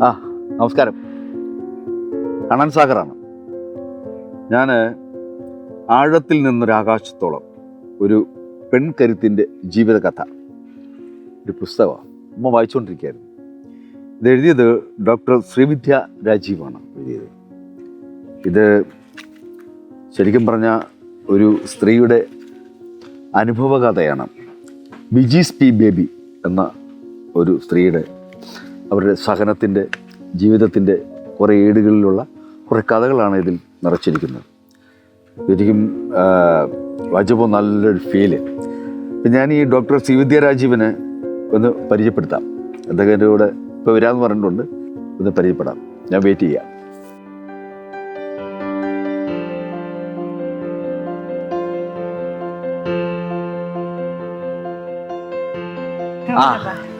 ആ നമസ്കാരം. കണ്ണൻ സാഗറാണ്. ഞാൻ ആഴത്തിൽ നിന്നൊരാകാശത്തോളം ഒരു പെൺകരുത്തിൻ്റെ ജീവിതകഥ ഒരു പുസ്തകമാണ് അമ്മ വായിച്ചുകൊണ്ടിരിക്കുകയായിരുന്നു. ഇത് എഴുതിയത് ഡോക്ടർ ശ്രീവിദ്യ രാജീവാണ് എഴുതിയത്. ഇത് ശരിക്കും പറഞ്ഞ ഒരു സ്ത്രീയുടെ അനുഭവകഥയാണ്. ബിജീസ് പി ബേബി എന്ന ഒരു സ്ത്രീയുടെ അവരുടെ സഹനത്തിൻ്റെ ജീവിതത്തിൻ്റെ കുറേ ഏടുകളിലുള്ള കുറേ കഥകളാണ് ഇതിൽ നിറച്ചിരിക്കുന്നത്. ശരിക്കും വായിച്ചപ്പോൾ നല്ലൊരു ഫീല്. അപ്പം ഞാൻ ഈ ഡോക്ടർ ശ്രീവിദ്യ രാജീവനെ ഒന്ന് പരിചയപ്പെടുത്താം. അദ്ദേഹത്തിൻ്റെ കൂടെ ഇപ്പോൾ വരാമെന്ന് പറഞ്ഞിട്ടുണ്ട്. ഒന്ന് പരിചയപ്പെടാം. ഞാൻ വെയിറ്റ് ചെയ്യാം.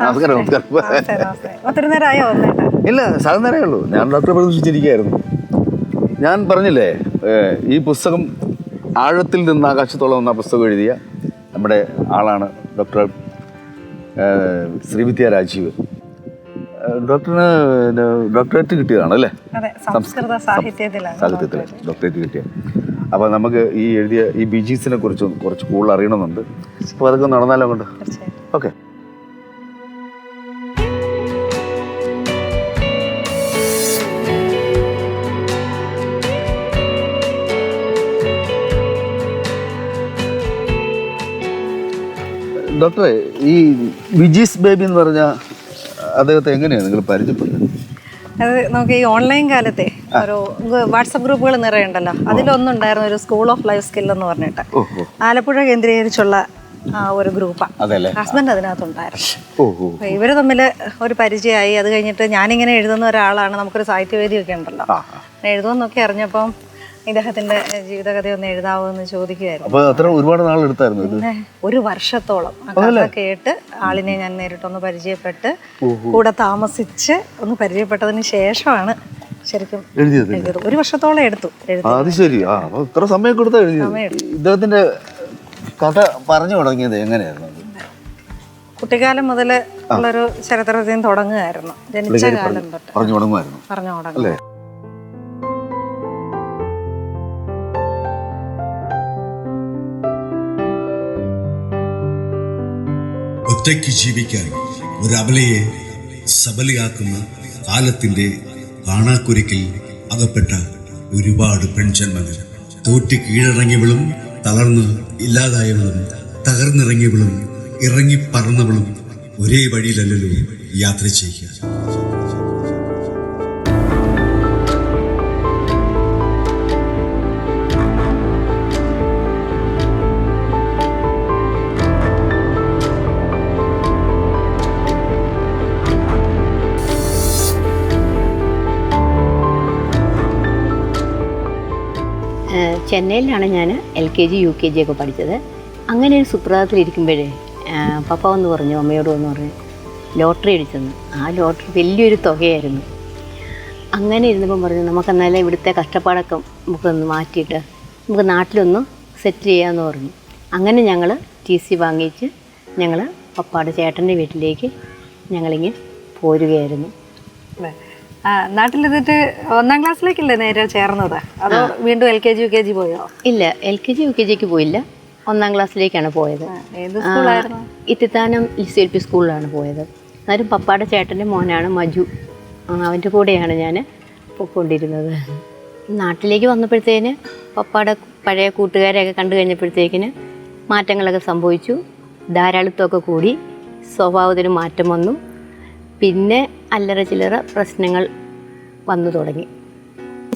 നമസ്കാരം. ഒത്തിരി നേരമായോ? ഇല്ല, സാധനം നേരമേ ഉള്ളൂ. ഞാൻ ഡോക്ടറെ പ്രതീക്ഷിച്ചിരിക്കുകയായിരുന്നു. ഞാൻ പറഞ്ഞില്ലേ, ഈ പുസ്തകം ആഴത്തിൽ നിന്ന് ആകാശത്തോളം എന്ന പുസ്തകം എഴുതിയ നമ്മുടെ ആളാണ് ഡോക്ടർ ശ്രീവിദ്യ രാജീവ്. ഡോക്ടറിന് ഡോക്ടറേറ്റ് കിട്ടിയതാണ് അല്ലേ? സാഹിത്യത്തിൽ ഡോക്ടറേറ്റ് കിട്ടിയ. അപ്പോൾ നമുക്ക് ഈ എഴുതിയ ഈ ബീജീസിനെ കുറിച്ച് കുറച്ച് കൂടുതൽ അറിയണമെന്നുണ്ട്. അപ്പോൾ അതൊക്കെ നടന്നാലോ കൊണ്ട്. ഓക്കെ. ഡോക്ടറെ, ഈ ബിജീസ് ബേബി എന്ന് പറഞ്ഞ അദ്ദേഹത്തെ എങ്ങനെയാണ് നിങ്ങൾ പരിചയപ്പെടുന്നത്? അത് നമുക്ക് ഈ ഓൺലൈൻ കാലത്തെ ഒരു വാട്സപ്പ് ഗ്രൂപ്പുകൾ നിറയുണ്ടല്ലോ, അതിലൊന്നുണ്ടായിരുന്നു ഒരു സ്കൂൾ ഓഫ് ലൈഫ് സ്കിൽ എന്ന് പറഞ്ഞിട്ട് ആലപ്പുഴ കേന്ദ്രീകരിച്ചുള്ള ഒരു ഗ്രൂപ്പാണ്. ഹസ്ബൻഡ് അതിനകത്തുണ്ടായിരുന്നു. ഇവര് തമ്മിൽ ഒരു പരിചയമായി. അത് കഴിഞ്ഞിട്ട് ഞാനിങ്ങനെ എഴുതുന്ന ഒരാളാണ്, നമുക്കൊരു സാഹിത്യവേദിയൊക്കെ ഉണ്ടല്ലോ, എഴുതുമെന്നൊക്കെ അറിഞ്ഞപ്പം ഇദ്ദേഹത്തിന്റെ ജീവിതകഥയൊന്ന് എഴുതാവോ എന്ന് ചോദിക്കുമായിരുന്നു. ഒരുപാട് നാൾ എടുത്തായിരുന്നു. പിന്നെ ഒരു വർഷത്തോളം കഥ കേട്ട് ആളിനെ ഞാൻ നേരിട്ടൊന്ന് പരിചയപ്പെട്ട് കൂടെ താമസിച്ച് ഒന്ന് പരിചയപ്പെട്ടതിന് ശേഷമാണ് ശരിക്കും എഴുതിയത്. ഒരു വർഷത്തോളം എടുത്തു. അത് ശരി. ഇത്ര സമയം കൊടുത്താ എഴുതിയത്. ഇദ്ദേഹത്തിന്റെ കഥ പറഞ്ഞു തുടങ്ങിയത് എങ്ങനെയായിരുന്നു? കുട്ടിക്കാലം മുതൽ ഉള്ളൊരു ചരിത്രത്തിൽ തുടങ്ങുകയായിരുന്നു. ജനിച്ച കാലം തൊട്ട് പറഞ്ഞു തുടങ്ങും. ഒറ്റയ്ക്ക് ജീവിക്കാൻ ഒരു അബലയെ സബലിയാക്കുന്ന കാലത്തിന്റെ കാണാക്കുരുക്കിൽ അകപ്പെട്ട ഒരുപാട് പെൺജന്മങ്ങൾ. തോറ്റ് കീഴടങ്ങിയവളും തളർന്ന് ഇല്ലാതായവളും തകർന്നിറങ്ങിയവളും ഇറങ്ങിപ്പറന്നവളും ഒരേ വഴിയിലല്ലല്ലോ യാത്ര ചെയ്യുക. ചെന്നൈയിലാണ് ഞാൻ LKG UKG ഒക്കെ പഠിച്ചത്. അങ്ങനെ ഒരു സുപ്രഭാതത്തിലിരിക്കുമ്പോഴേ പപ്പ വന്ന് പറഞ്ഞു, അമ്മയോട് വന്ന് പറഞ്ഞു ലോട്ടറി അടിച്ചെന്ന്. ആ ലോട്ടറി വലിയൊരു തുകയായിരുന്നു. അങ്ങനെ ഇരുന്നപ്പം പറഞ്ഞു, നമുക്കെന്നാലും ഇവിടുത്തെ കഷ്ടപ്പാടൊക്കെ നമുക്കൊന്ന് മാറ്റിയിട്ട് നമുക്ക് നാട്ടിലൊന്ന് സെറ്റ് ചെയ്യാമെന്ന് പറഞ്ഞു. അങ്ങനെ ഞങ്ങൾ TC വാങ്ങിച്ച് ഞങ്ങൾ പപ്പയുടെ ചേട്ടൻ്റെ വീട്ടിലേക്ക് ഞങ്ങളിങ്ങനെ പോരുകയായിരുന്നു. നാട്ടിലെത്തിട്ട് 1ാം ക്ലാസ്സിലേക്കല്ലേ നേരെ ചേർന്നത്? അതോ വീണ്ടും LKG UKG പോയോ? ഇല്ല, LKG UKGക്ക് പോയില്ല. 1ാം ക്ലാസ്സിലേക്കാണ് പോയത്. ഇത്തിത്താനം LP സ്കൂളിലാണ് പോയത്. എന്നാലും പപ്പയുടെ ചേട്ടൻ്റെ മോനാണ് മജു, അവൻ്റെ കൂടെയാണ് ഞാൻ പോയിക്കൊണ്ടിരുന്നത്. നാട്ടിലേക്ക് വന്നപ്പോഴത്തേന് പപ്പയുടെ പഴയ കൂട്ടുകാരെയൊക്കെ കണ്ടു കഴിഞ്ഞപ്പോഴത്തേക്കിന് മാറ്റങ്ങളൊക്കെ സംഭവിച്ചു. ധാരാളിത്തമൊക്കെ കൂടി, സ്വഭാവത്തിന് മാറ്റം വന്നു. പിന്നെ അല്ലറ ചില്ലറ പ്രശ്നങ്ങൾ വന്നു തുടങ്ങി.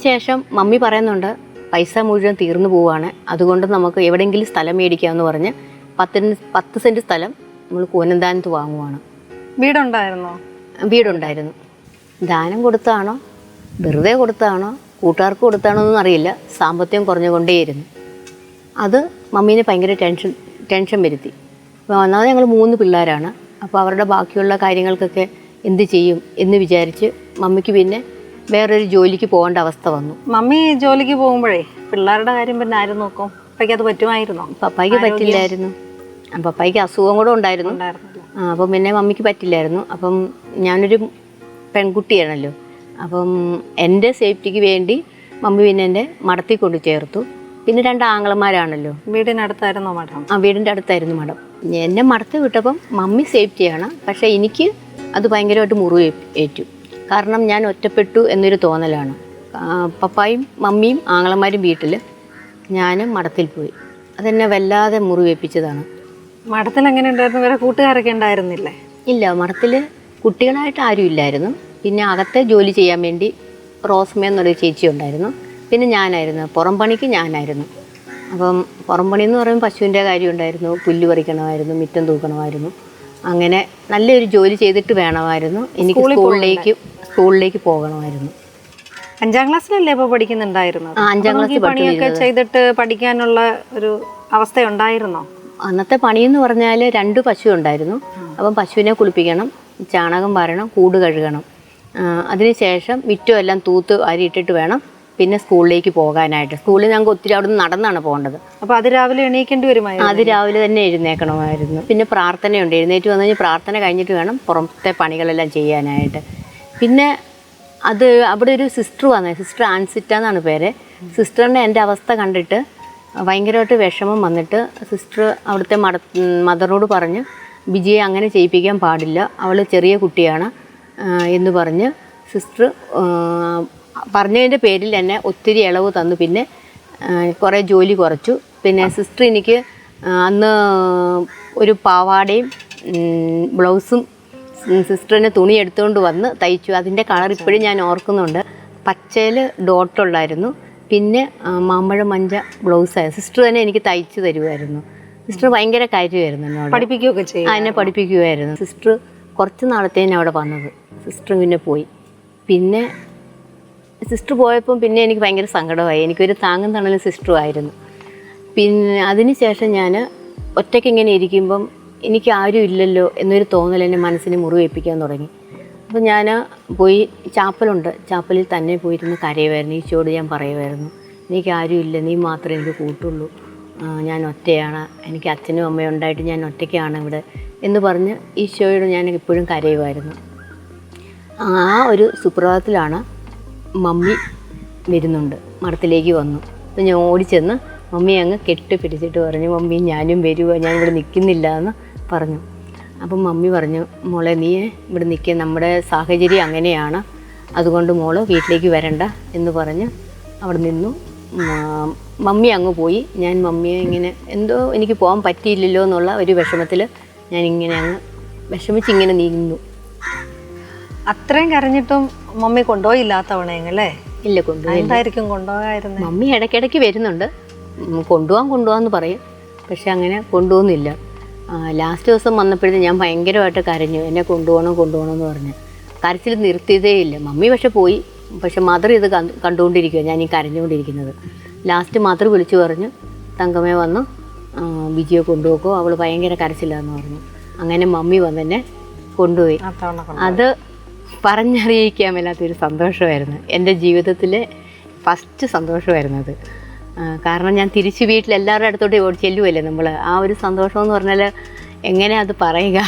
ശേഷം മമ്മി പറയുന്നുണ്ട്, പൈസ മുഴുവൻ തീർന്നു പോവുകയാണ്, അതുകൊണ്ട് നമുക്ക് എവിടെയെങ്കിലും സ്ഥലം മേടിക്കാമെന്ന് പറഞ്ഞ് 10 സെൻറ്റ് സ്ഥലം നമ്മൾ കൂനന്താനത്ത് വാങ്ങുവാണ്. വീടുണ്ടായിരുന്നോ? വീടുണ്ടായിരുന്നു. ദാനം കൊടുത്താണോ വെറുതെ കൊടുത്താണോ കൂട്ടുകാർക്ക് കൊടുത്താണോ എന്നൊന്നും അറിയില്ല, സാമ്പത്തികം കുറഞ്ഞുകൊണ്ടേയിരുന്നു. അത് മമ്മീനെ ഭയങ്കര ടെൻഷൻ വരുത്തി. അപ്പോൾ ഒന്നാമത് ഞങ്ങൾ 3 പിള്ളേരാണ്. അപ്പോൾ അവരുടെ ബാക്കിയുള്ള കാര്യങ്ങൾക്കൊക്കെ എന്ത് ചെയ്യും എന്ന് വിചാരിച്ച് മമ്മിക്ക് പിന്നെ വേറൊരു ജോലിക്ക് പോകേണ്ട അവസ്ഥ വന്നു. മമ്മി ജോലിക്ക് പോകുമ്പോഴേ പിള്ളേരുടെ കാര്യം പിന്നെ ആരും നോക്കും? പപ്പയ്ക്ക് അത് പറ്റുമായിരുന്നോ? പപ്പായ്ക്ക് പറ്റില്ലായിരുന്നു. പപ്പായ്ക്ക് അസുഖം കൂടെ ഉണ്ടായിരുന്നു. അപ്പം പിന്നെ മമ്മിക്ക് പറ്റില്ലായിരുന്നു. അപ്പം ഞാനൊരു പെൺകുട്ടിയാണല്ലോ. അപ്പം എൻ്റെ സേഫ്റ്റിക്ക് വേണ്ടി മമ്മി പിന്നെ എൻ്റെ മഠത്തിൽ കൊണ്ട് ചേർത്തു. പിന്നെ 2 ആങ്ങളമാരാണല്ലോ. വീടിനടുത്തായിരുന്നോ മഠം? ആ, വീടിൻ്റെ അടുത്തായിരുന്നു മഠം. എന്നെ മഠത്തിൽ വിട്ടപ്പം മമ്മി സേഫ്റ്റിയാണ്, പക്ഷേ എനിക്ക് അത് ഭയങ്കരമായിട്ട് മുറിവ് ഏറ്റു. കാരണം ഞാൻ ഒറ്റപ്പെട്ടു എന്നൊരു തോന്നലാണ്. പപ്പായും മമ്മിയും ആങ്ങളമാരും വീട്ടിൽ, ഞാൻ മഠത്തിൽ പോയി. അതെന്നെ വല്ലാതെ മുറിവേൽപ്പിച്ചതാണ്. മഠത്തിൽ എങ്ങനെ ഉണ്ടായിരുന്നു? വേറെ കൂട്ടുകാരൊക്കെ ഉണ്ടായിരുന്നില്ലേ? ഇല്ല, മഠത്തിൽ കുട്ടികളായിട്ട് ആരും ഇല്ലായിരുന്നു. പിന്നെ അകത്തെ ജോലി ചെയ്യാൻ വേണ്ടി റോസ്മ എന്നൊരു ചേച്ചി ഉണ്ടായിരുന്നു. പിന്നെ ഞാനായിരുന്നു, പുറം പണിക്ക് ഞാനായിരുന്നു. അപ്പം പുറം പണി എന്ന് പറയുമ്പോൾ പശുവിൻ്റെ കാര്യം ഉണ്ടായിരുന്നു, പുല്ല് പറിക്കണമായിരുന്നു, മുറ്റം തൂക്കണമായിരുന്നു. അങ്ങനെ നല്ലൊരു ജോലി ചെയ്തിട്ട് വേണമായിരുന്നു എനിക്ക് സ്കൂളിലേക്ക് പോകണമായിരുന്നു. 5ാം ക്ലാസ്സിലല്ലേ ഇപ്പോൾ പഠിക്കുന്നുണ്ടായിരുന്നത്? 5ാം ക്ലാസ്സിൽ പണിയൊക്കെ ചെയ്തിട്ട് പഠിക്കാനുള്ള ഒരു അവസ്ഥ ഉണ്ടായിരുന്നോ? അന്നത്തെ പണിയെന്ന് പറഞ്ഞാൽ 2 പശു ഉണ്ടായിരുന്നു. അപ്പം പശുവിനെ കുളിപ്പിക്കണം, ചാണകം വാരണം, കൂട് കഴുകണം. അതിനുശേഷം മിറ്റം എല്ലാം തൂത്ത് അരിയിട്ടിട്ട് വേണം പിന്നെ സ്കൂളിലേക്ക് പോകാനായിട്ട്. സ്കൂളിൽ ഞങ്ങൾക്ക് ഒത്തിരി അവിടെ നിന്ന് നടന്നാണ് പോകേണ്ടത്. അപ്പോൾ അത് രാവിലെ എണീക്കേണ്ടി വരുമായിരുന്നു? അത് രാവിലെ തന്നെ എഴുന്നേക്കണമായിരുന്നു. പിന്നെ പ്രാർത്ഥനയുണ്ട്, എഴുന്നേറ്റ് വന്നു കഴിഞ്ഞാൽ പ്രാർത്ഥന കഴിഞ്ഞിട്ട് വേണം പുറത്തെ പണികളെല്ലാം ചെയ്യാനായിട്ട്. പിന്നെ അത് അവിടെ ഒരു സിസ്റ്റർ വന്നത്, സിസ്റ്റർ ആൻസിറ്റ എന്നാണ് പേര്. സിസ്റ്ററിൻ്റെ എൻ്റെ അവസ്ഥ കണ്ടിട്ട് ഭയങ്കരമായിട്ട് വിഷമം വന്നിട്ട് സിസ്റ്റർ അവിടുത്തെ മദറിനോട് പറഞ്ഞ് വിജയെ അങ്ങനെ ചെയ്യിപ്പിക്കാൻ പാടില്ല, അവൾ ചെറിയ കുട്ടിയാണ് എന്ന് പറഞ്ഞ് സിസ്റ്റർ പറഞ്ഞതിൻ്റെ പേരിൽ എന്നെ ഒത്തിരി ഇളവ് തന്നു. പിന്നെ കുറേ ജോലി കുറച്ചു. പിന്നെ സിസ്റ്റർ എനിക്ക് അന്ന് ഒരു പാവാടയും ബ്ലൗസും സിസ്റ്ററിന് തുണി എടുത്തുകൊണ്ട് വന്ന് തയ്ച്ചു. അതിൻ്റെ കളർ ഇപ്പോഴും ഞാൻ ഓർക്കുന്നുണ്ട്. പച്ചയിൽ ഡോട്ടുള്ളായിരുന്നു, പിന്നെ മാമ്പഴ മഞ്ച ബ്ലൗസായിരുന്നു. സിസ്റ്റർ തന്നെ എനിക്ക് തയ്ച്ചു തരുമായിരുന്നു. സിസ്റ്റർ ഭയങ്കര കാര്യമായിരുന്നു എന്നോട്. പഠിപ്പിക്കുകയൊക്കെ ചെയ്യും? എന്നെ പഠിപ്പിക്കുമായിരുന്നു. സിസ്റ്റർ കുറച്ച് നാളത്തേന് അവിടെ വന്നത്. സിസ്റ്റർ പിന്നെ പോയി. പിന്നെ സിസ്റ്റർ പോയപ്പം പിന്നെ എനിക്ക് ഭയങ്കര സങ്കടമായി. എനിക്കൊരു താങ്ങും തണലും സിസ്റ്ററും ആയിരുന്നു. പിന്നെ അതിന് ശേഷം ഞാൻ ഒറ്റയ്ക്ക് ഇങ്ങനെ ഇരിക്കുമ്പം എനിക്ക് ആരും ഇല്ലല്ലോ എന്നൊരു തോന്നൽ എൻ്റെ മനസ്സിനെ മുറിവേൽപ്പിക്കാൻ തുടങ്ങി. അപ്പോൾ ഞാൻ പോയി, ചാപ്പലുണ്ട്, ചാപ്പലിൽ തന്നെ പോയിരുന്ന് കരയുമായിരുന്നു. ഈശോയോട് ഞാൻ പറയുമായിരുന്നു, എനിക്ക് ആരും ഇല്ല, നീ മാത്രമേ എനിക്ക് കൂട്ടുള്ളൂ, ഞാൻ ഒറ്റയാണ്, എനിക്ക് അച്ഛനും അമ്മയും ഉണ്ടായിട്ട് ഞാൻ ഒറ്റയ്ക്കാണ് ഇവിടെ എന്ന് പറഞ്ഞ് ഈശോയോട് ഞാൻ എപ്പോഴും കരയുമായിരുന്നു. ആ ഒരു സുപ്രഭാതത്തിലാണ് മമ്മി വരുന്നുണ്ട്, മഠത്തിലേക്ക് വന്നു. അപ്പോൾ ഞാൻ ഓടിച്ചെന്ന് മമ്മിയെ അങ്ങ് കെട്ടിപ്പിടിച്ചിട്ട് പറഞ്ഞു, മമ്മി ഞാനും വരുവാ, ഞാനിവിടെ നിൽക്കുന്നില്ല എന്ന് പറഞ്ഞു. അപ്പം മമ്മി പറഞ്ഞു, മോളെ നീ ഇവിടെ നിൽക്കുക, നമ്മുടെ സാഹചര്യം അങ്ങനെയാണ്, അതുകൊണ്ട് മോള് വീട്ടിലേക്ക് വരണ്ട എന്ന് പറഞ്ഞ് അവിടെ നിന്നു. മമ്മി അങ്ങ് പോയി. ഞാൻ മമ്മിയെ ഇങ്ങനെ എന്തോ എനിക്ക് പോകാൻ പറ്റിയില്ലല്ലോ എന്നുള്ള ഒരു വിഷമത്തിൽ ഞാനിങ്ങനെ അങ്ങ് വിഷമിച്ചിങ്ങനെ നീങ്ങുന്നു. അത്രയും കരഞ്ഞിട്ടും മമ്മി കൊണ്ടുപോയില്ലാത്തവണയല്ലേ? ഇല്ല, കൊണ്ടുപോയി. എന്തായിരിക്കും കൊണ്ടുപോകായിരുന്നു? മമ്മി ഇടയ്ക്കിടയ്ക്ക് വരുന്നുണ്ട്, കൊണ്ടുപോകാമെന്ന് പറയും, പക്ഷെ അങ്ങനെ കൊണ്ടുപോകുന്നില്ല. ലാസ്റ്റ് ദിവസം വന്നപ്പോഴത്തേക്കും ഞാൻ ഭയങ്കരമായിട്ട് കരഞ്ഞു, എന്നെ കൊണ്ടുപോകണം എന്ന് പറഞ്ഞ്. കരച്ചിൽ നിർത്തിയതേ ഇല്ല. മമ്മി പക്ഷെ പോയി, പക്ഷെ മദർ ഇത് കണ്ടുകൊണ്ടിരിക്കുക, ഞാൻ ഈ കരഞ്ഞുകൊണ്ടിരിക്കുന്നത്. ലാസ്റ്റ് മദർ വിളിച്ചു പറഞ്ഞു, തങ്കമ്മേ വന്നു വിജയെ കൊണ്ടുപോക്കോ, അവൾ ഭയങ്കര കരച്ചില്ലാന്ന് പറഞ്ഞു. അങ്ങനെ മമ്മി വന്ന് എന്നെ കൊണ്ടുപോയി. അത് പറഞ്ഞറിയിക്കാൻ മേലാത്തൊരു സന്തോഷമായിരുന്നു, എൻ്റെ ജീവിതത്തിലെ ഫസ്റ്റ് സന്തോഷമായിരുന്നു അത്. കാരണം ഞാൻ തിരിച്ച് വീട്ടിൽ എല്ലാവരുടെ അടുത്തോട്ട് ഓടി ചെല്ലുമല്ലേ നമ്മൾ. ആ ഒരു സന്തോഷം എന്ന് പറഞ്ഞാൽ എങ്ങനെ അത് പറയുക,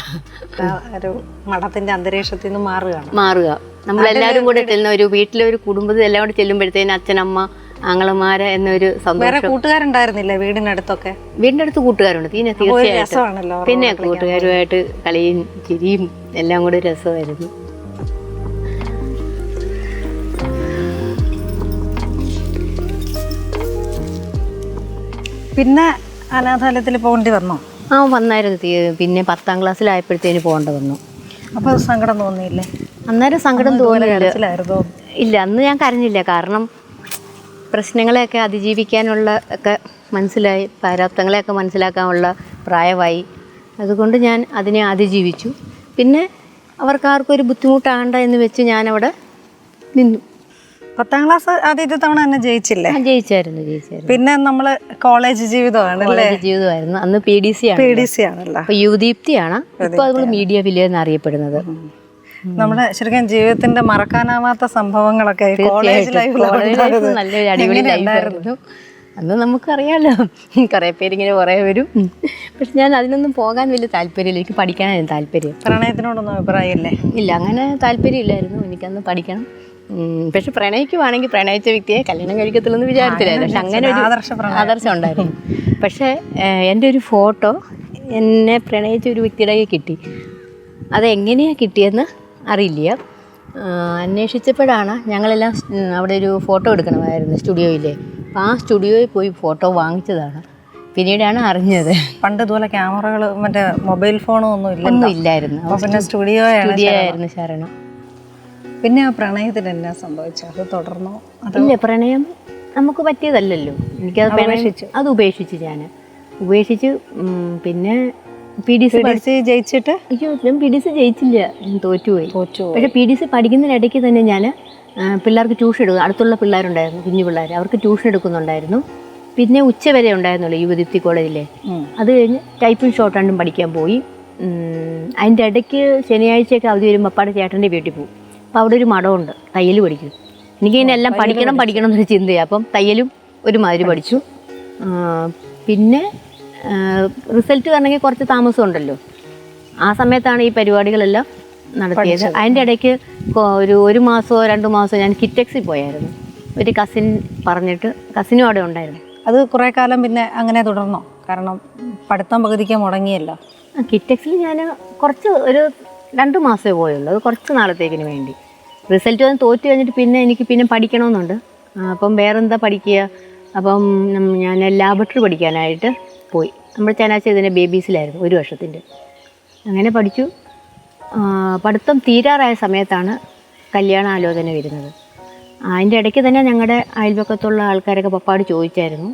ഒരു മഠത്തിൻ്റെ അന്തരീക്ഷത്തിൽ നിന്ന് മാറുക. നമ്മളെല്ലാവരും കൂടെ ചെല്ലുന്ന ഒരു വീട്ടിലെ ഒരു കുടുംബത്തിൽ എല്ലാം കൂടെ ചെല്ലുമ്പോഴത്തേന് അച്ഛനമ്മ ആങ്ങളമാര് എന്നൊരു സന്തോഷം. കൂട്ടുകാരുണ്ടായിരുന്നില്ല വീടിനടുത്തൊക്കെ? വീടിൻ്റെ അടുത്ത് കൂട്ടുകാരുണ്ട്, തീർച്ചയായിട്ടും. പിന്നെ കൂട്ടുകാരുമായിട്ട് കളിയും ചിരിയും എല്ലാം കൂടെ രസമായിരുന്നു. പിന്നെ അനാഥാലയത്തിൽ പോകേണ്ടി വന്നോ? വന്നായിരുന്നു. പിന്നെ 10ാം ക്ലാസ്സിലായപ്പോഴത്തേന് പോകേണ്ടി വന്നു. അപ്പോൾ സങ്കടം തോന്നിയില്ലേ? അന്നേരം സങ്കടം തോന്നിയില്ല. ഇല്ല, അന്ന് ഞാൻ കരഞ്ഞില്ല. കാരണം പ്രശ്നങ്ങളെയൊക്കെ അതിജീവിക്കാനുള്ള ഒക്കെ മനസ്സിലായി, പ്രാരാബ്ദങ്ങളെയൊക്കെ മനസ്സിലാക്കാനുള്ള പ്രായമായി. അതുകൊണ്ട് ഞാൻ അതിനെ അതിജീവിച്ചു. പിന്നെ അവർക്കാർക്കും ഒരു ബുദ്ധിമുട്ടാകണ്ട എന്ന് വെച്ച് ഞാനവിടെ നിന്നു. 10ാം ക്ലാസ് ആദ്യത്തെ തവണ തന്നെ ജയിച്ചില്ലേ? ജയിച്ചായിരുന്നു. പിന്നെ നമ്മള് കോളേജ് ജീവിതമായിരുന്നു. അന്ന് PDC ആണല്ലോ. അപ്പൊ യുദീപ്തിയാണ് ഇപ്പൊ അതുപോലെ മീഡിയ വില്ലേജ് എന്നറിയപ്പെടുന്നത്. നമ്മുടെ ശരിക്കും ജീവിതത്തിന്റെ മറക്കാനാവാത്ത സംഭവങ്ങളൊക്കെ കോളേജ് ലൈഫ് നല്ലൊരു അടിപൊളി ലൈഫായിരുന്നു. അന്ന് നമുക്കറിയാമല്ലോ കുറേ പേരിങ്ങനെ കുറേ വരും. പക്ഷെ ഞാൻ അതിനൊന്നും പോകാൻ വലിയ താല്പര്യമില്ല. എനിക്ക് പഠിക്കാനായിരുന്നു താല്പര്യം. പ്രണയത്തിനോടൊന്നും അഭിപ്രായമില്ലേ? ഇല്ല, അങ്ങനെ താല്പര്യമില്ലായിരുന്നു. എനിക്കന്ന് പഠിക്കണം. പക്ഷെ പ്രണയിക്കുവാണെങ്കിൽ പ്രണയിച്ച വ്യക്തിയെ കല്യാണം കഴിക്കത്തില്ലെന്ന് വിചാരത്തില്ലായിരുന്നു. പക്ഷെ അങ്ങനെ ഒരു ആദർശം ഉണ്ടായിരുന്നു. പക്ഷേ എൻ്റെ ഒരു ഫോട്ടോ എന്നെ പ്രണയിച്ച ഒരു വ്യക്തിയുടെ കയ്യിൽ കിട്ടി. അതെങ്ങനെയാണ് കിട്ടിയെന്ന് അറിയില്ല. അന്വേഷിച്ചപ്പോഴാണ് ഞങ്ങളെല്ലാം അവിടെ ഒരു ഫോട്ടോ എടുക്കണമായിരുന്നു സ്റ്റുഡിയോയിലെ. അപ്പോൾ ആ സ്റ്റുഡിയോയിൽ പോയി ഫോട്ടോ വാങ്ങിച്ചതാണ്. പിന്നീടാണ് അറിഞ്ഞത്. പണ്ട് ഇതുപോലെ ക്യാമറകൾ മറ്റേ മൊബൈൽ ഫോണോ ഒന്നും ഇല്ലായിരുന്നു. പിന്നെ സ്റ്റുഡിയോ ആയിരുന്നു ശരണം. പിന്നെ ആ പ്രണയത്തിന് എന്നാ സംഭവിച്ചത്? അത് തുടർന്നോ? ഇല്ല, പ്രണയം നമുക്ക് പറ്റിയതല്ലല്ലോ. എനിക്കത് അത് ഉപേക്ഷിച്ച് ഞാൻ പിന്നെ PDC ജയിച്ചിട്ട് ഞാൻ PDC ജയിച്ചില്ല, ഞാൻ തോറ്റുപോയി. പക്ഷേ PDC പഠിക്കുന്നതിനിടയ്ക്ക് തന്നെ ഞാൻ പിള്ളേർക്ക് ട്യൂഷൻ എടുക്കും. അടുത്തുള്ള പിള്ളേരുണ്ടായിരുന്നു, കുഞ്ഞു പിള്ളേർ, അവർക്ക് ട്യൂഷൻ എടുക്കുന്നുണ്ടായിരുന്നു. പിന്നെ ഉച്ചവരെ ഉണ്ടായിരുന്നുള്ളൂ യുവദീപ്തി കോളേജിലെ. അത് കഴിഞ്ഞ് ടൈപ്പിംഗ് ഷോർട്ട് ഹാൻഡും പഠിക്കാൻ പോയി. അതിൻ്റെ ഇടയ്ക്ക് ശനിയാഴ്ചയൊക്കെ അവധി വരുമ്പോൾ അപ്പാടെ ചേട്ടൻ്റെ വീട്ടിൽ പോകും. അപ്പോൾ അവിടെ ഒരു മഠമുണ്ട്, തയ്യൽ പഠിക്കും. എനിക്കിങ്ങനെ എല്ലാം പഠിക്കണം എന്നൊരു ചിന്തയാണ്. അപ്പം തയ്യലും ഒരുമാതിരി പഠിച്ചു. പിന്നെ റിസൾട്ട് വരണമെങ്കിൽ കുറച്ച് താമസം ഉണ്ടല്ലോ. ആ സമയത്താണ് ഈ പരിപാടികളെല്ലാം നടത്തിയത്. അതിൻ്റെ ഇടയ്ക്ക് ഒരു മാസമോ 2 മാസമോ ഞാൻ കിറ്റക്സിൽ പോയായിരുന്നു. ഒരു കസിൻ പറഞ്ഞിട്ട്, കസിനും അവിടെ ഉണ്ടായിരുന്നു. അത് കുറേ കാലം പിന്നെ അങ്ങനെ തുടർന്നോ? കാരണം പഠിത്തം പകുതിക്ക് മുടങ്ങിയല്ലോ. കിറ്റക്സിൽ ഞാൻ ഒരു 2 മാസമേ പോയുള്ളൂ. അത് കുറച്ച് നാളത്തേക്കിന് വേണ്ടി. റിസൾട്ട് വന്ന് തോറ്റു കഴിഞ്ഞിട്ട് പിന്നെ എനിക്ക് പഠിക്കണമെന്നുണ്ട്. അപ്പം വേറെന്താ പഠിക്കുക? അപ്പം ഞാൻ ലാബറട്ടറി പഠിക്കാനായിട്ട് പോയി. നമ്മൾ ചങ്ങനാശ്ശേരി ബേബീസിലായിരുന്നു 1 വർഷത്തിൻ്റെ. അങ്ങനെ പഠിച്ചു. പഠിത്തം തീരാറായ സമയത്താണ് കല്യാണാലോചന വരുന്നത്. അതിൻ്റെ ഇടയ്ക്ക് തന്നെ ഞങ്ങളുടെ അയൽപക്കത്തുള്ള ആൾക്കാരൊക്കെ പപ്പാട് ചോദിച്ചായിരുന്നു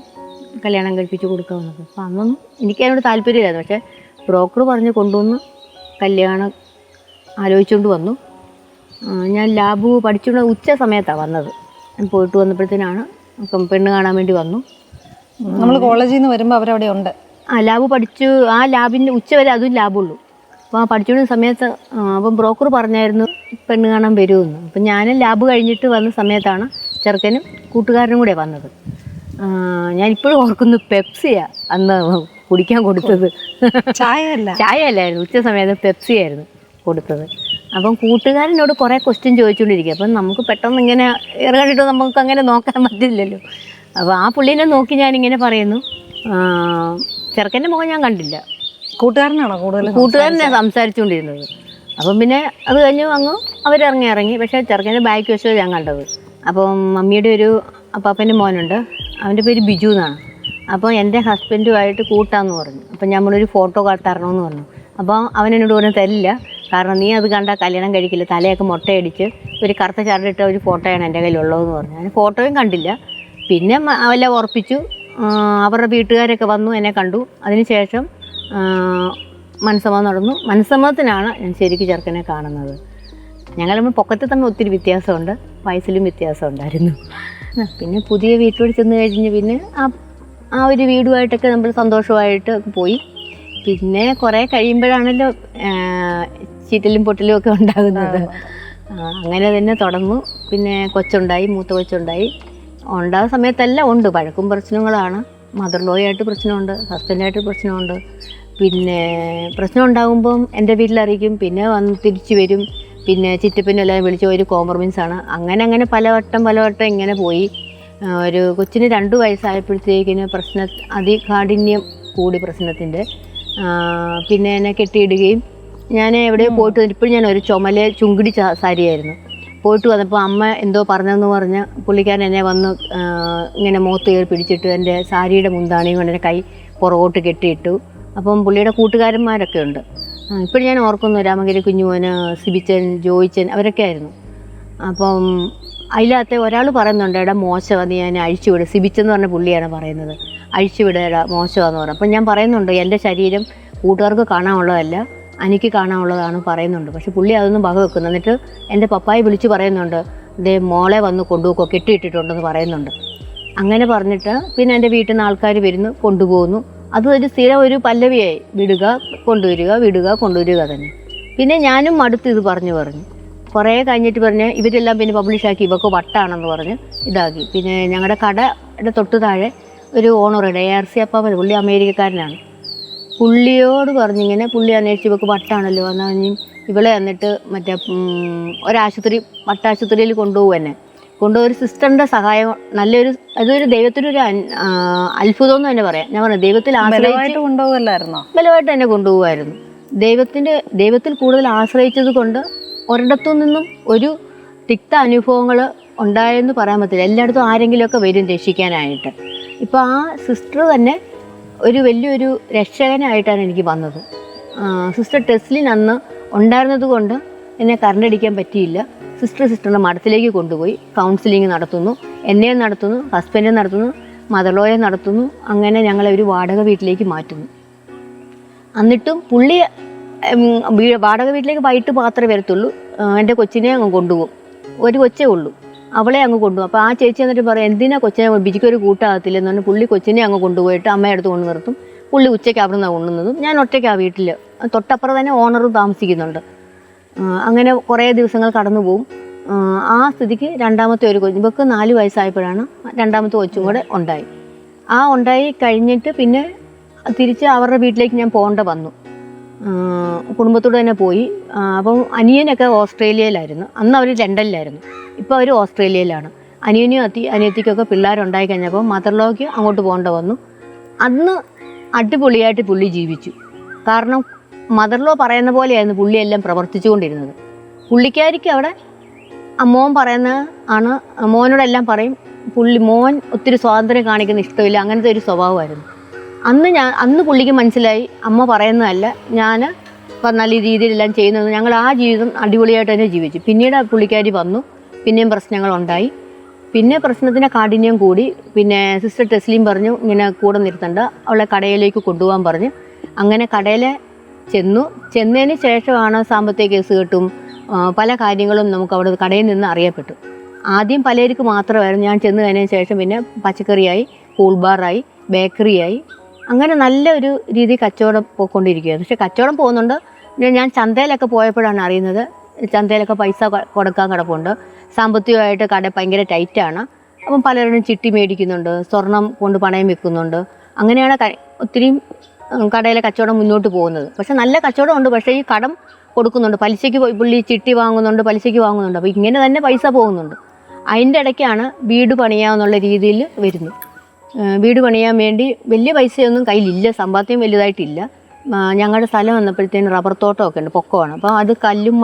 കല്യാണം കഴിപ്പിച്ച് കൊടുക്കാമെന്നത്. അപ്പോൾ അന്നൊന്നും എനിക്കതിനോട് താല്പര്യമില്ലായിരുന്നു. പക്ഷേ ബ്രോക്കർ പറഞ്ഞ് കൊണ്ടുവന്ന് കല്യാണം ആലോചിച്ചുകൊണ്ട് വന്നു. ഞാൻ ലാബ് പഠിച്ചുകൊണ്ട് ഉച്ച സമയത്താണ് വന്നത്. ഞാൻ പോയിട്ട് വന്നപ്പോഴത്തേനാണ് പെണ്ണ് കാണാൻ വേണ്ടി വന്നു. നമ്മൾ കോളേജിൽ നിന്ന് വരുമ്പോൾ അവരവിടെ ഉണ്ട്. ലാബ് പഠിച്ചു. ആ ലാബിൻ്റെ ഉച്ചവരെ അതും ലാബുള്ളൂ. അപ്പോൾ ആ പഠിച്ചുകൊണ്ടിരുന്ന സമയത്ത് അപ്പം ബ്രോക്കർ പറഞ്ഞായിരുന്നു പെണ്ണ് കാണാൻ വരുമെന്ന്. അപ്പം ഞാൻ ലാബ് കഴിഞ്ഞിട്ട് വന്ന സമയത്താണ് ചെറുക്കനും കൂട്ടുകാരനും കൂടെ വന്നത്. ഞാനിപ്പോഴും ഓർക്കുന്നു, പെപ്സിയാണ് അന്ന് കുടിക്കാൻ കൊടുത്തത്. ചായ അല്ലായിരുന്നു, ഉച്ച സമയത്ത് പെപ്സി ആയിരുന്നു കൊടുത്തത്. അപ്പം കൂട്ടുകാരനോട് കുറേ ക്വസ്റ്റ്യൻ ചോദിച്ചുകൊണ്ടിരിക്കുക. അപ്പം നമുക്ക് പെട്ടെന്ന് ഇങ്ങനെ ഇറങ്ങിയിട്ട് നമുക്ക് അങ്ങനെ നോക്കാൻ പറ്റില്ലല്ലോ. അപ്പോൾ ആ പുള്ളീനെ നോക്കി ഞാനിങ്ങനെ പറയുന്നു. ചെറുക്കൻ്റെ മുഖം ഞാൻ കണ്ടില്ല. കൂട്ടുകാരനാണോ കൂട്ടുകാരനെ സംസാരിച്ചുകൊണ്ടിരുന്നത്. അപ്പം പിന്നെ അത് കഴിഞ്ഞ് അങ്ങ് അവരിറങ്ങി. പക്ഷേ ചെറുക്കൻ്റെ ബാക്ക് വശമാണ് ഞാൻ കണ്ടത്. അപ്പം മമ്മിയുടെ ഒരു അപ്പാപ്പൻ്റെ മോനുണ്ട്, അവൻ്റെ പേര് ബിജു എന്നാണ്. അപ്പോൾ എൻ്റെ ഹസ്ബൻഡുമായിട്ട് കൂട്ടാന്ന് പറഞ്ഞു. അപ്പം നമ്മളൊരു ഫോട്ടോ തരണമെന്ന് പറഞ്ഞു. അപ്പോൾ അവനെന്നോട് പറഞ്ഞു തരില്ല, കാരണം നീ അത് കണ്ടാൽ കല്യാണം കഴിക്കില്ല, തലയൊക്കെ മുട്ടയടിച്ച് ഒരു കറുത്ത ചരടിട്ട ഒരു ഫോട്ടോയാണ് എൻ്റെ കയ്യിലുള്ളതെന്ന് പറഞ്ഞു. ഞാൻ ഫോട്ടോയും കണ്ടില്ല. പിന്നെ എല്ലാം ഉറപ്പിച്ചു. അവരുടെ വീട്ടുകാരൊക്കെ വന്നു, എന്നെ കണ്ടു. അതിനുശേഷം മനസ്സമ്മതം നടന്നു. മനസ്സമ്മതത്തിനാണ് ഞാൻ ശരിക്കും ചെറുക്കനെ കാണുന്നത്. ഞങ്ങൾ പൊക്കത്തിൽ തമ്മിൽ ഒത്തിരി വ്യത്യാസമുണ്ട്, വയസ്സിലും വ്യത്യാസം ഉണ്ടായിരുന്നു. പിന്നെ പുതിയ വീട്ടിലോട്ട് ചെന്ന് കഴിഞ്ഞ് പിന്നെ ആ ഒരു വീടുമായിട്ടൊക്കെ നമ്മൾ സന്തോഷമായിട്ട് പോയി. പിന്നെ കുറേ കഴിയുമ്പോഴാണല്ലോ ചീറ്റലും പൊട്ടലും ഒക്കെ ഉണ്ടാകുന്നത്. അങ്ങനെ തന്നെ തുടർന്നു. പിന്നെ കൊച്ചുണ്ടായി, മൂത്ത കൊച്ചുണ്ടായി. ഉണ്ടാകുന്ന സമയത്തെല്ലാം ഉണ്ട്, വഴക്കും പ്രശ്നങ്ങളാണ്. മദർ ലോയായിട്ട് പ്രശ്നമുണ്ട്, ഹസ്ബൻഡായിട്ട് പ്രശ്നമുണ്ട്. പിന്നെ പ്രശ്നം ഉണ്ടാകുമ്പം എൻ്റെ വീട്ടിലറിയിക്കും, പിന്നെ വന്ന് തിരിച്ചു വരും. പിന്നെ ചിറ്റപ്പനെല്ലാം വിളിച്ച് ഒരു കോംപ്രമൈസാണ്. അങ്ങനെ പലവട്ടം ഇങ്ങനെ പോയി. ഒരു കൊച്ചിന് 2 വയസ്സായപ്പോഴത്തേക്കിന് അതികാഠിന്യം കൂടി പ്രശ്നത്തിൻ്റെ. പിന്നെ എന്നെ കെട്ടിയിടുകയും ഞാൻ എവിടെയോ പോയിട്ട് വന്നപ്പോൾ ഞാൻ ഒരു ചുങ്കിടി സാരിയായിരുന്നു. പോയിട്ട് വന്നപ്പോൾ അമ്മ എന്തോ പറഞ്ഞെന്ന് പറഞ്ഞ് പുള്ളിക്കാരൻ എന്നെ വന്ന് ഇങ്ങനെ മുഖത്ത് കയറി പിടിച്ചിട്ട് എൻ്റെ സാരിയുടെ മുന്താണിയും കൊണ്ട് എൻ്റെ കൈ പുറകോട്ട് കെട്ടിയിട്ടു. അപ്പം പുള്ളിയുടെ കൂട്ടുകാരന്മാരൊക്കെ ഉണ്ട്. ഇപ്പോഴും ഞാൻ ഓർക്കുന്നു, രാമഗിരി കുഞ്ഞുമോന്, സിബിച്ചൻ, ജോയിച്ചൻ, അവരൊക്കെ ആയിരുന്നു. അപ്പം അതിനകത്ത് ഒരാൾ പറയുന്നുണ്ട്, എടാ മോശമാണ്, ഞാൻ അഴിച്ചുവിടും. സിബിച്ചെന്ന് പറഞ്ഞ പുള്ളിയാണ് പറയുന്നത്, അഴിച്ചുവിടുക മോശമാണെന്ന് പറഞ്ഞു. അപ്പം ഞാൻ പറയുന്നുണ്ട്, എൻ്റെ ശരീരം കൂട്ടുകാർക്ക് കാണാനുള്ളതല്ല, എനിക്ക് കാണാനുള്ളതാണ് പറയുന്നുണ്ട്. പക്ഷെ പുള്ളി അതൊന്നും വക വെക്കുന്നു. എന്നിട്ട് എൻ്റെ പപ്പായെ വിളിച്ച് പറയുന്നുണ്ട്, ദേ മോളെ വന്ന് കൊണ്ടുപോക്കോ, കെട്ടിയിട്ടിട്ടുണ്ടെന്ന് പറയുന്നുണ്ട്. അങ്ങനെ പറഞ്ഞിട്ട് പിന്നെ എൻ്റെ വീട്ടിൽ നിന്ന് ആൾക്കാർ വരുന്നു, കൊണ്ടുപോകുന്നു. അതൊരു സ്ഥിരം ഒരു പല്ലവിയായി, വിടുക കൊണ്ടുവരിക തന്നെ. പിന്നെ ഞാനും മടുത്ത് ഇത് പറഞ്ഞു കുറേ കഴിഞ്ഞിട്ട് പറഞ്ഞ് ഇവരെല്ലാം പിന്നെ പബ്ലിഷാക്കി, ഇവർക്ക് വട്ടാണെന്ന് പറഞ്ഞ് ഇതാക്കി. പിന്നെ ഞങ്ങളുടെ കടയുടെ തൊട്ട് താഴെ ഒരു ഓണറുണ്ട് ARC അപ്പാപ്പൻ, പുള്ളി അമേരിക്കക്കാരനാണ്. പുള്ളിയോട് പറഞ്ഞിങ്ങനെ, പുള്ളി അന്വേഷിച്ച് ഇവർക്ക് വട്ടാണല്ലോ, എന്നാൽ കഴിഞ്ഞ് ഇവളെ എന്നിട്ട് മറ്റേ വട്ടാശുപത്രിയിൽ കൊണ്ടുപോകും. എന്നെ കൊണ്ടുപോയി ഒരു സിസ്റ്ററിൻ്റെ സഹായം, നല്ലൊരു അതൊരു ദൈവത്തിനൊരു അത്ഭുതം എന്ന് തന്നെ പറയാം. ഞാൻ പറഞ്ഞു ദൈവത്തിൽ ആശ്രയിച്ച് കൊണ്ടുപോകല്ലായിരുന്നോ? ബലമായിട്ട് തന്നെ കൊണ്ടുപോകുമായിരുന്നു. ദൈവത്തിൽ കൂടുതൽ ആശ്രയിച്ചത് കൊണ്ട് ഒരിടത്തു നിന്നും ഒരു തിക്ത അനുഭവങ്ങൾ ഉണ്ടായെന്ന് പറയാൻ പറ്റില്ല. എല്ലായിടത്തും ആരെങ്കിലുമൊക്കെ വരും രക്ഷിക്കാനായിട്ട്. ഇപ്പോൾ ആ സിസ്റ്റർ തന്നെ ഒരു വലിയൊരു രക്ഷകനായിട്ടാണ് എനിക്ക് വന്നത്. സിസ്റ്റർ ടെസ്ലിൻ അന്ന് ഉണ്ടായിരുന്നത് കൊണ്ട് എന്നെ കറണ്ടടിക്കാൻ പറ്റിയില്ല. സിസ്റ്ററിൻ്റെ മഠത്തിലേക്ക് കൊണ്ടുപോയി കൗൺസിലിംഗ് നടത്തുന്നു, എന്നെയും നടത്തുന്നു, ഹസ്ബൻഡിനെ നടത്തുന്നു, മദർലോയെ നടത്തുന്നു. അങ്ങനെ ഞങ്ങളെ ഒരു വാടക വീട്ടിലേക്ക് മാറ്റുന്നു. എന്നിട്ടും പുള്ളി വാടക വീട്ടിലേക്ക് വൈകിട്ട് മാത്രമേ വരത്തുള്ളൂ. എൻ്റെ കൊച്ചിനെ അങ്ങ് കൊണ്ടുപോകും. ഒരു കൊച്ചേ ഉള്ളൂ, അവളെ അങ്ങ് കൊണ്ടുപോകും. അപ്പോൾ ആ ചേച്ചി എന്നിട്ട് പറയും, എന്തിനാ കൊച്ചിനെ, ബിജിക്കൊരു കൂട്ടാകത്തില്ല എന്ന് പറഞ്ഞാൽ പുള്ളി കൊച്ചിനെ അങ്ങ് കൊണ്ടുപോയിട്ട് അമ്മയുടെ അടുത്ത് കൊണ്ട് നിർത്തും. പുള്ളി ഉച്ചയ്ക്ക് അവിടെ നിന്നാണ് കൊണ്ടുവന്നതും. ഞാൻ ഒറ്റയ്ക്കാണ് വീട്ടിൽ, തൊട്ടപ്പുറം തന്നെ ഓണറും താമസിക്കുന്നുണ്ട്. അങ്ങനെ കുറേ ദിവസങ്ങൾ കടന്നു പോകും. ആ സ്ഥിതിക്ക് രണ്ടാമത്തെ ഒരു കൊച്ചു, ഇവർക്ക് 4 വയസ്സായപ്പോഴാണ് രണ്ടാമത്തെ കൊച്ചും കൂടെ ഉണ്ടായി. ഉണ്ടായി കഴിഞ്ഞിട്ട് പിന്നെ തിരിച്ച് അവരുടെ വീട്ടിലേക്ക് ഞാൻ പോകേണ്ട വന്നു. കുടുംബത്തോട് തന്നെ പോയി. അപ്പം അനിയനൊക്കെ ഓസ്ട്രേലിയയിലായിരുന്നു. അന്ന് അവർ ലണ്ടനിലായിരുന്നു. ഇപ്പോൾ അവർ ഓസ്ട്രേലിയയിലാണ്. അനിയത്തിക്കൊക്കെ പിള്ളേരുണ്ടായി കഴിഞ്ഞപ്പോൾ മദർലോയ്ക്ക് അങ്ങോട്ട് പോകേണ്ട വന്നു. അന്ന് അടിപൊളിയായിട്ട് പുള്ളി ജീവിച്ചു. കാരണം മദർലോ പറയുന്ന പോലെയായിരുന്നു പുള്ളിയെല്ലാം പ്രവർത്തിച്ചുകൊണ്ടിരുന്നത്. പുള്ളിക്കാരിക്ക് അവിടെ മോൻ പറയുന്ന മോനോടെല്ലാം പറയും. മോൻ ഒത്തിരി സ്വാതന്ത്ര്യം കാണിക്കുന്ന ഇഷ്ടമില്ല, അങ്ങനത്തെ ഒരു സ്വഭാവമായിരുന്നു. അന്ന് പുള്ളിക്ക് മനസ്സിലായി അമ്മ പറയുന്നതല്ല, ഞാൻ ഇപ്പം നല്ല രീതിയിലെല്ലാം ചെയ്യുന്നത്. ഞങ്ങൾ ആ ജീവിതം അടിപൊളിയായിട്ട് തന്നെ ജീവിച്ചു. പിന്നീട് പുള്ളിക്കാരി വന്നു, പിന്നെയും പ്രശ്നങ്ങളുണ്ടായി. പിന്നെ പ്രശ്നത്തിൻ്റെ കാഠിന്യം കൂടി. പിന്നെ സിസ്റ്റർ ടെസ്ലിൻ പറഞ്ഞു ഇങ്ങനെ കൂടെ നിർത്തണ്ട, അവളെ കടയിലേക്ക് കൊണ്ടുപോകാൻ പറഞ്ഞു. അങ്ങനെ കടയിൽ ചെന്നതിന് ശേഷമാണ് സാമ്പത്തിക കേസ് കിട്ടും, പല കാര്യങ്ങളും നമുക്ക് അവിടെ കടയിൽ നിന്ന് അറിയപ്പെട്ടു. ആദ്യം പലർക്ക് മാത്രമായിരുന്നു. ഞാൻ ചെന്ന് കഴിഞ്ഞതിന് ശേഷം പിന്നെ പച്ചക്കറിയായി, കൂൾ ബാറായി, ബേക്കറിയായി, അങ്ങനെ നല്ല ഒരു രീതി കച്ചവടം പോയിക്കൊണ്ടിരിക്കുകയായിരുന്നു. പക്ഷെ കച്ചവടം പോകുന്നുണ്ട്. ഞാൻ ചന്തയിലൊക്കെ പോയപ്പോഴാണ് അറിയുന്നത് ചന്തയിലൊക്കെ പൈസ കൊടുക്കാൻ കിടപ്പുണ്ട്, സാമ്പത്തികമായിട്ട് കട ഭയങ്കര ടൈറ്റാണ്. അപ്പം പലരും ചിട്ടി മേടിക്കുന്നുണ്ട്, സ്വർണം കൊണ്ട് പണയം വെക്കുന്നുണ്ട്. അങ്ങനെയാണ് ഒത്തിരിയും കടയിലെ കച്ചവടം മുന്നോട്ട് പോകുന്നത്. പക്ഷെ നല്ല കച്ചവടമുണ്ട്. പക്ഷേ ഈ കടം കൊടുക്കുന്നുണ്ട്, പലിശയ്ക്ക് പുള്ളി ചിട്ടി വാങ്ങുന്നുണ്ട്, പലിശയ്ക്ക് വാങ്ങുന്നുണ്ട്. അപ്പോൾ ഇങ്ങനെ തന്നെ പൈസ പോകുന്നുണ്ട്. അതിൻ്റെ ഇടയ്ക്കാണ് വീട് പണിയാമെന്നുള്ള രീതിയിൽ വരുന്നു. വീട് പണിയാൻ വേണ്ടി വലിയ പൈസയൊന്നും കയ്യിലില്ല, സമ്പാദ്യം വലുതായിട്ടില്ല. ഞങ്ങളുടെ സ്ഥലം വന്നപ്പോഴത്തേന് റബ്ബർ തോട്ടമൊക്കെ ഉണ്ട്, പൊക്കമാണ്. അപ്പോൾ അത് കല്ലും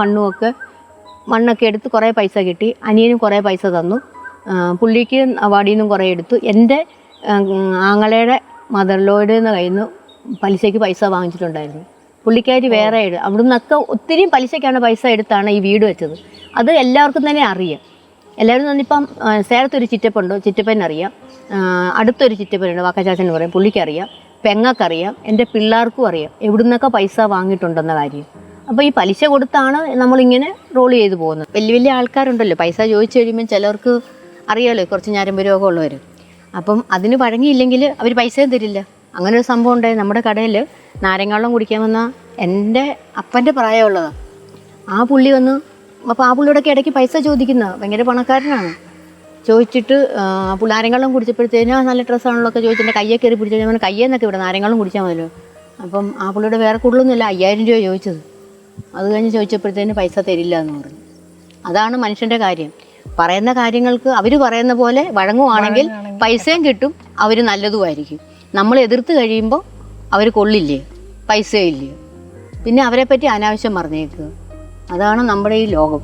മണ്ണൊക്കെ എടുത്ത് കുറേ പൈസ കിട്ടി. അനിയനും കുറേ പൈസ തന്നു. പുള്ളിക്ക് അവാർഡിൽ നിന്നും കുറേ എടുത്തു. എൻ്റെ ആങ്ങളയുടെ മദർലോയുടെ കയ്യിൽ നിന്ന് പലിശയ്ക്ക് പൈസ വാങ്ങിച്ചിട്ടുണ്ടായിരുന്നു. പുള്ളിക്കാരി വേറെ അവിടെ നിന്നൊക്കെ ഒത്തിരിയും പലിശയ്ക്കാണ് പൈസ എടുത്താണ് ഈ വീട് വെച്ചത്. അത് എല്ലാവർക്കും തന്നെ അറിയാം. എല്ലാവരും തന്നിപ്പം സേലത്തൊരു ചിറ്റപ്പുണ്ട്, ചിറ്റപ്പനറിയാം. അടുത്തൊരു ചിറ്റപ്പനുണ്ട്, വാക്കച്ചാച്ചൻ പറയും, പുള്ളിക്കറിയാം. പെങ്ങൾക്കറിയാം, എൻ്റെ പിള്ളേർക്കും അറിയാം എവിടെ നിന്നൊക്കെ പൈസ വാങ്ങിയിട്ടുണ്ടെന്ന കാര്യം. അപ്പോൾ ഈ പലിശ കൊടുത്താണ് നമ്മളിങ്ങനെ റോൾ ചെയ്ത് പോകുന്നത്. വലിയ വലിയ ആൾക്കാരുണ്ടല്ലോ, പൈസ ചോദിച്ചു കഴിയുമ്പം ചിലർക്ക് അറിയാമല്ലോ കുറച്ച് ഞരമ്പ് രോഗമുള്ളവർ. അപ്പം അതിന് വഴങ്ങിയില്ലെങ്കിൽ അവർ പൈസയും തരില്ല. അങ്ങനെ ഒരു സംഭവം ഉണ്ടായി. നമ്മുടെ കടയിൽ നാരങ്ങാവെള്ളം കുടിക്കാൻ വന്ന എൻ്റെ അപ്പൻ്റെ പ്രായമുള്ളതാണ്. ആ പുള്ളി വന്ന്, അപ്പോൾ ആ പുള്ളിയോടൊക്കെ ഇടയ്ക്ക് പൈസ ചോദിക്കുന്ന ഭയങ്കര പണക്കാരനാണ്. ചോദിച്ചിട്ട് നാരങ്ങാവെള്ളം കുടിച്ചപ്പോഴത്തേനും നല്ല ഡ്രസ്സാണല്ലോ ഒക്കെ ചോദിച്ചിട്ട് കയ്യെ കയറി പിടിച്ചു. ഞാൻ കയ്യെന്നൊക്കെ ഇവിടെ നാരങ്ങാവെള്ളം കുടിച്ചാൽ മതിയല്ലോ. അപ്പം ആ പുള്ളിയുടെ വേറെ കൂടുതലൊന്നുമില്ല, 5000 രൂപ ചോദിച്ചത്. അത് കഴിഞ്ഞ് ചോദിച്ചപ്പോഴത്തേന് പൈസ തരില്ല എന്ന് പറഞ്ഞു. അതാണ് മനുഷ്യൻ്റെ കാര്യം. പറയുന്ന കാര്യങ്ങൾക്ക് അവർ പറയുന്ന പോലെ വഴങ്ങുവാണെങ്കിൽ പൈസയും കിട്ടും, അവർ നല്ലതുമായിരിക്കും. നമ്മൾ എതിർത്ത് കഴിയുമ്പോൾ അവർ കൊള്ളില്ലേ, പൈസയില്ലേ, പിന്നെ അവരെപ്പറ്റി അനാവശ്യം പറഞ്ഞേക്കുക. അതാണ് നമ്മുടെ ഈ ലോകം.